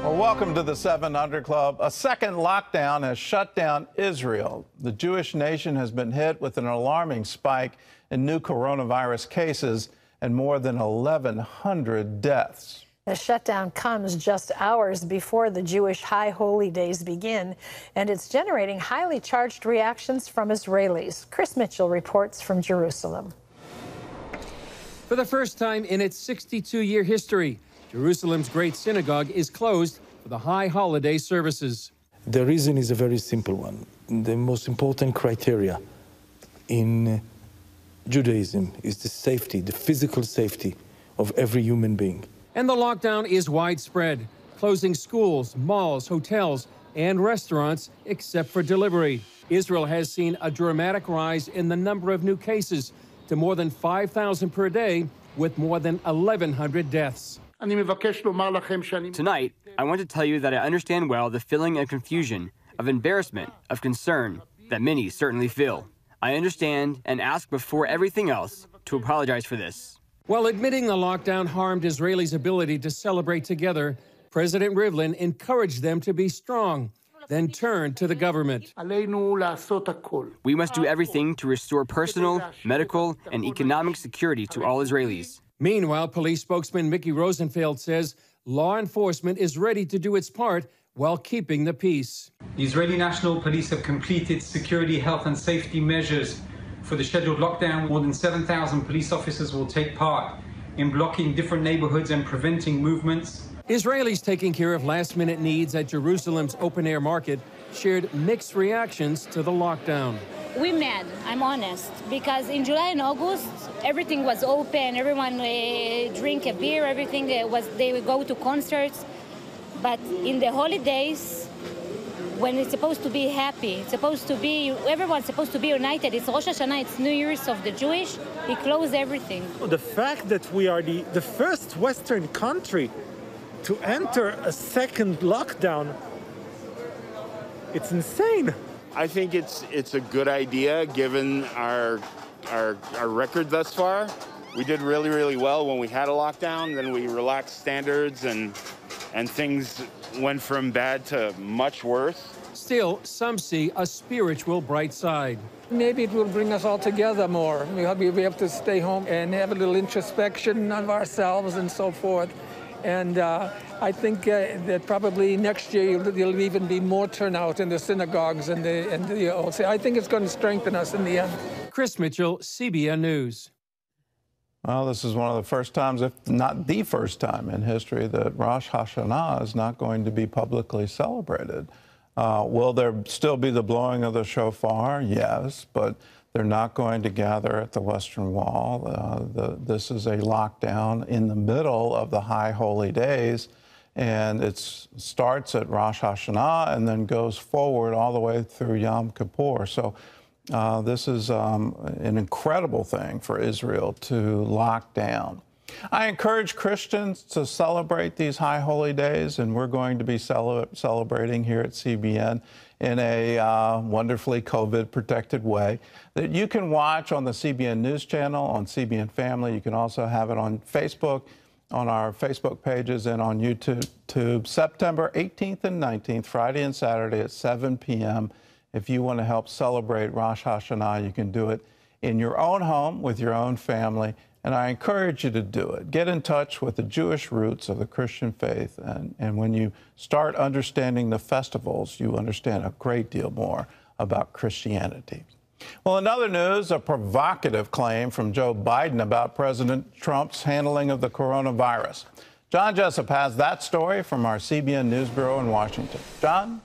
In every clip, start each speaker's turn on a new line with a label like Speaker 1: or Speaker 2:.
Speaker 1: Well, welcome to the 7 Under Club. A second lockdown has shut down Israel. The Jewish nation has been hit with an alarming spike in new coronavirus cases and more than 1,100 deaths.
Speaker 2: The shutdown comes just hours before the Jewish high holy days begin, and it's generating highly charged reactions from Israelis. Chris Mitchell reports from Jerusalem.
Speaker 3: For the first time in its 62-year history, Jerusalem's Great Synagogue is closed for the high holiday services.
Speaker 4: The reason is a very simple one. The most important criteria in Judaism is the safety, the physical safety of every human being.
Speaker 3: And the lockdown is widespread, closing schools, malls, hotels, and restaurants except for delivery. Israel has seen a dramatic rise in the number of new cases to more than 5,000 per day, with more than 1,100 deaths.
Speaker 5: Tonight, I want to tell you that I understand well the feeling of confusion, of embarrassment, of concern that many certainly feel. I understand and ask before everything else to apologize for this.
Speaker 3: While admitting the lockdown harmed Israelis' ability to celebrate together, President Rivlin encouraged them to be strong, then turned to the government.
Speaker 5: We must do everything to restore personal, medical, and economic security to all Israelis.
Speaker 3: Meanwhile, police spokesman Mickey Rosenfeld says law enforcement is ready to do its part while keeping the peace.
Speaker 6: The Israeli National Police have completed security, health and safety measures for the scheduled lockdown. More than 7,000 police officers will take part in blocking different neighborhoods and preventing movements.
Speaker 3: Israelis taking care of last-minute needs at Jerusalem's open-air market shared mixed reactions to the lockdown.
Speaker 7: We're mad, I'm honest, because in July and August, everything was open, everyone drink a beer, everything was, they would go to concerts. But in the holidays, when it's supposed to be happy, it's supposed to be, everyone's supposed to be united. It's Rosh Hashanah, it's New Year's of the Jewish, he closed everything.
Speaker 8: The fact that we are the first Western country to enter a second lockdown, it's insane.
Speaker 9: I think it's a good idea given our record thus far. We did really, really well when we had a lockdown. Then we relaxed standards and things went from bad to much worse.
Speaker 3: Still, some see a spiritual bright side.
Speaker 10: Maybe it will bring us all together more. We have to stay home and have a little introspection of ourselves and so forth. And I think that probably next year there'll even be more turnout in the synagogues and the I think it's going to strengthen us in the end.
Speaker 3: Chris Mitchell, CBN News.
Speaker 1: Well, this is one of the first times, if not the first time in history, that Rosh Hashanah is not going to be publicly celebrated. Will there still be the blowing of the shofar? Yes, but they're not going to gather at the Western Wall. This is a lockdown in the middle of the high holy days, and it starts at Rosh Hashanah and then goes forward all the way through Yom Kippur. So this is an incredible thing for Israel to lock down. I encourage Christians to celebrate these high holy days, and we're going to be celebrating here at CBN in a wonderfully COVID-protected way that you can watch on the CBN News Channel, on CBN Family. You can also have it on Facebook, on our Facebook pages, and on YouTube. September 18th and 19th, Friday and Saturday at 7 p.m. If you want to help celebrate Rosh Hashanah, you can do it in your own home with your own family. And I encourage you to do it. Get in touch with the Jewish roots of the Christian faith. And when you start understanding the festivals, you understand a great deal more about Christianity. Well, in other news, a provocative claim from Joe Biden about President Trump's handling of the coronavirus. John Jessup has that story from our CBN News Bureau in Washington. John?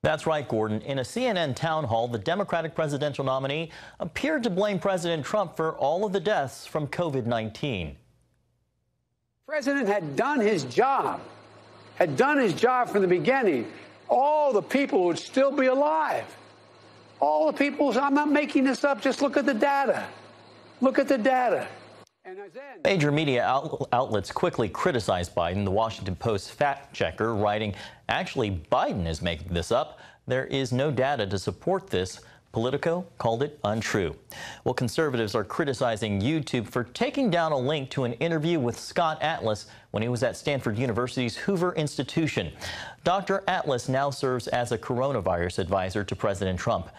Speaker 11: That's right, Gordon. In a CNN town hall, the Democratic presidential nominee appeared to blame President Trump for all of the deaths from COVID-19.
Speaker 12: The president had done his job from the beginning. All the people would still be alive. All the people, I'm not making this up, just look at the data. Look at the data.
Speaker 11: Major media outlets quickly criticized Biden. The Washington Post fact checker writing, actually, Biden is making this up. There is no data to support this. Politico called it untrue. Well, conservatives are criticizing YouTube for taking down a link to an interview with Scott Atlas when he was at Stanford University's Hoover Institution. Dr. Atlas now serves as a coronavirus advisor to President Trump.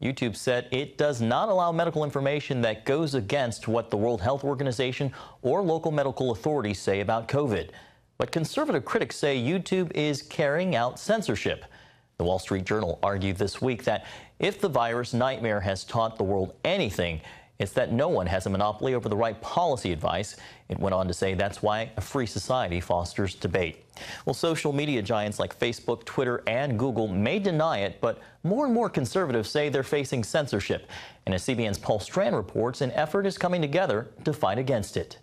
Speaker 11: YouTube said it does not allow medical information that goes against what the World Health Organization or local medical authorities say about COVID. But conservative critics say YouTube is carrying out censorship. The Wall Street Journal argued this week that if the virus nightmare has taught the world anything, it's that no one has a monopoly over the right policy advice. It went on to say that's why a free society fosters debate. Well, social media giants like Facebook, Twitter, and Google may deny it, but more and more conservatives say they're facing censorship. And as CBN's Paul Strand reports, an effort is coming together to fight against it.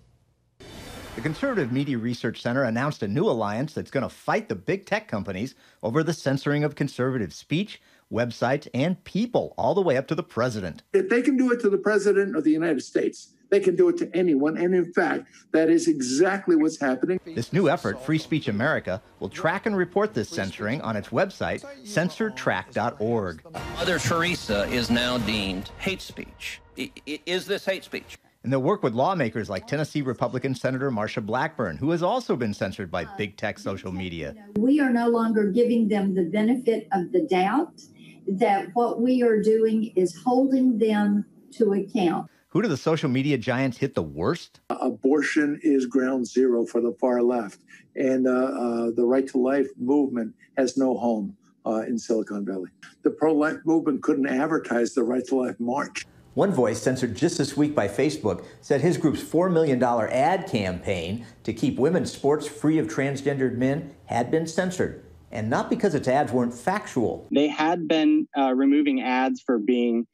Speaker 13: The Conservative Media Research Center announced a new alliance that's going to fight the big tech companies over the censoring of conservative speech, websites, and people, all the way up to the president.
Speaker 14: If they can do it to the president of the United States, they can do it to anyone. And in fact, that is exactly what's happening.
Speaker 13: This new effort, Free Speech America, will track and report this censoring on its website, censortrack.org.
Speaker 15: Mother Teresa is now deemed hate speech. Is this hate speech?
Speaker 13: And they'll work with lawmakers like Tennessee Republican Senator Marsha Blackburn, who has also been censored by big tech social media.
Speaker 16: We are no longer giving them the benefit of the doubt, that what we are doing is holding them to account.
Speaker 13: Who do the social media giants hit the worst?
Speaker 14: Abortion is ground zero for the far left, and the right to life movement has no home in Silicon Valley. The pro-life movement couldn't advertise the Right to Life March.
Speaker 13: One voice censored just this week by Facebook said his group's $4 million ad campaign to keep women's sports free of transgendered men had been censored, and not because its ads weren't factual.
Speaker 17: They had been removing ads for being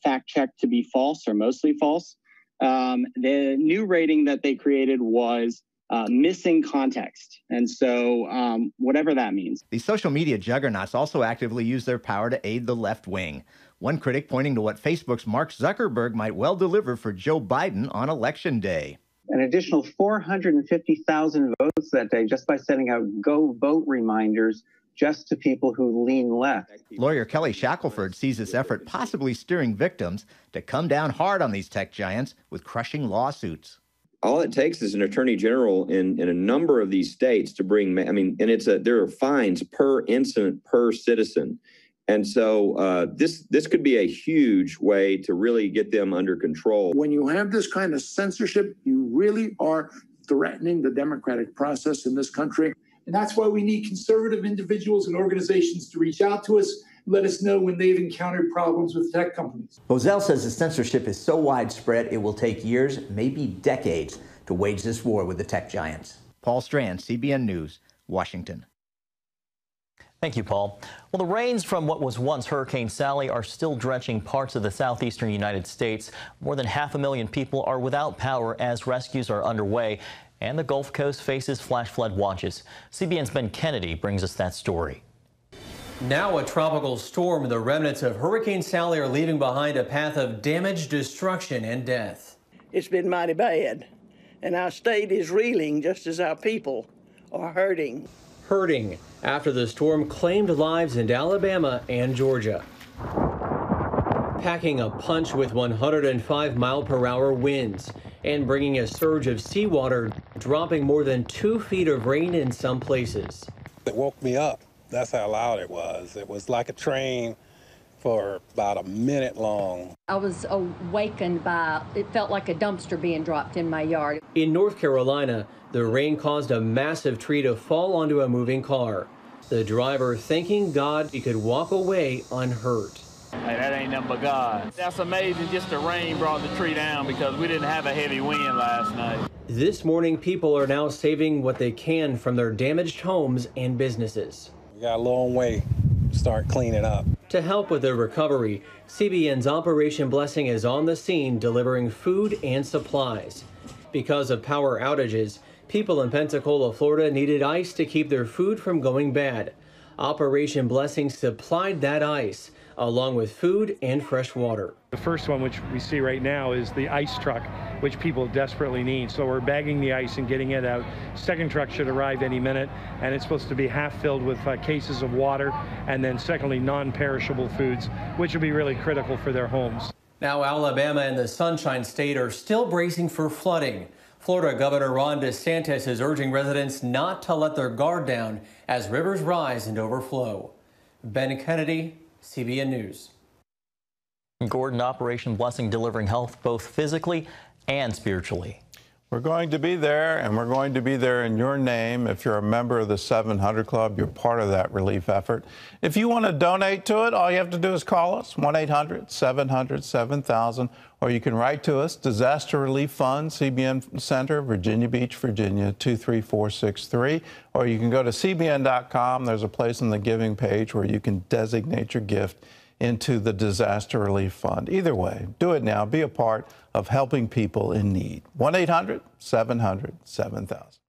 Speaker 17: fact-checked to be false or mostly false. The new rating that they created was missing context, and so whatever that means.
Speaker 13: These social media juggernauts also actively use their power to aid the left wing. One critic pointing to what Facebook's Mark Zuckerberg might well deliver for Joe Biden on Election Day.
Speaker 17: An additional 450,000 votes that day just by sending out go vote reminders just to people who lean left.
Speaker 13: Lawyer Kelly Shackelford sees this effort possibly steering victims to come down hard on these tech giants with crushing lawsuits.
Speaker 18: All it takes is an attorney general in a number of these states to bring, and there are fines per incident per citizen. And so this could be a huge way to really get them under control.
Speaker 14: When you have this kind of censorship, you really are threatening the democratic process in this country.
Speaker 19: And that's why we need conservative individuals and organizations to reach out to us, let us know when they've encountered problems with tech companies.
Speaker 13: Bozell says the censorship is so widespread it will take years, maybe decades, to wage this war with the tech giants. Paul Strand, CBN News, Washington.
Speaker 11: Thank you, Paul. Well, the rains from what was once Hurricane Sally are still drenching parts of the southeastern United States. More than 500,000 people are without power as rescues are underway, and the Gulf Coast faces flash flood watches. CBN's Ben Kennedy brings us that story.
Speaker 20: Now a tropical storm, the remnants of Hurricane Sally are leaving behind a path of damage, destruction, and death.
Speaker 21: It's been mighty bad, and our state is reeling just as our people are hurting.
Speaker 20: Hurting after the storm claimed lives in Alabama and Georgia. Packing a punch with 105-mile-per-hour winds and bringing a surge of seawater, dropping more than 2 feet of rain in some places.
Speaker 22: It woke me up. That's how loud it was. It was like a train for about a minute long.
Speaker 23: I was awakened by, it felt like a dumpster being dropped in my yard.
Speaker 20: In North Carolina, the rain caused a massive tree to fall onto a moving car. The driver thanking God he could walk away unhurt.
Speaker 24: Hey, that ain't nothing but God. That's amazing, just the rain brought the tree down because we didn't have a heavy wind last night.
Speaker 20: This morning, people are now saving what they can from their damaged homes and businesses.
Speaker 22: We got a long way to start cleaning up.
Speaker 20: To help with their recovery, CBN's Operation Blessing is on the scene delivering food and supplies. Because of power outages, people in Pensacola, Florida needed ice to keep their food from going bad. Operation Blessing supplied that ice, along with food and fresh water.
Speaker 2: The first one, which we see right now, is the ice truck, which people desperately need. So we're bagging the ice and getting it out. Second truck should arrive any minute, and it's supposed to be half filled with cases of water, and then secondly, non-perishable foods, which will be really critical for their homes.
Speaker 20: Now Alabama and the Sunshine State are still bracing for flooding. Florida Governor Ron DeSantis is urging residents not to let their guard down as rivers rise and overflow. Ben Kennedy, CBN News.
Speaker 11: Gordon, Operation Blessing delivering health both physically and spiritually.
Speaker 1: We're going to be there, and we're going to be there in your name. If you're a member of the 700 Club, you're part of that relief effort. If you want to donate to it, all you have to do is call us, 1-800-700-7000, or you can write to us, Disaster Relief Fund, CBN Center, Virginia Beach, Virginia, 23463, or you can go to cbn.com. There's a place on the giving page where you can designate your gift into the Disaster Relief Fund. Either way, do it now. Be a part of helping people in need. 1-800-700-7000.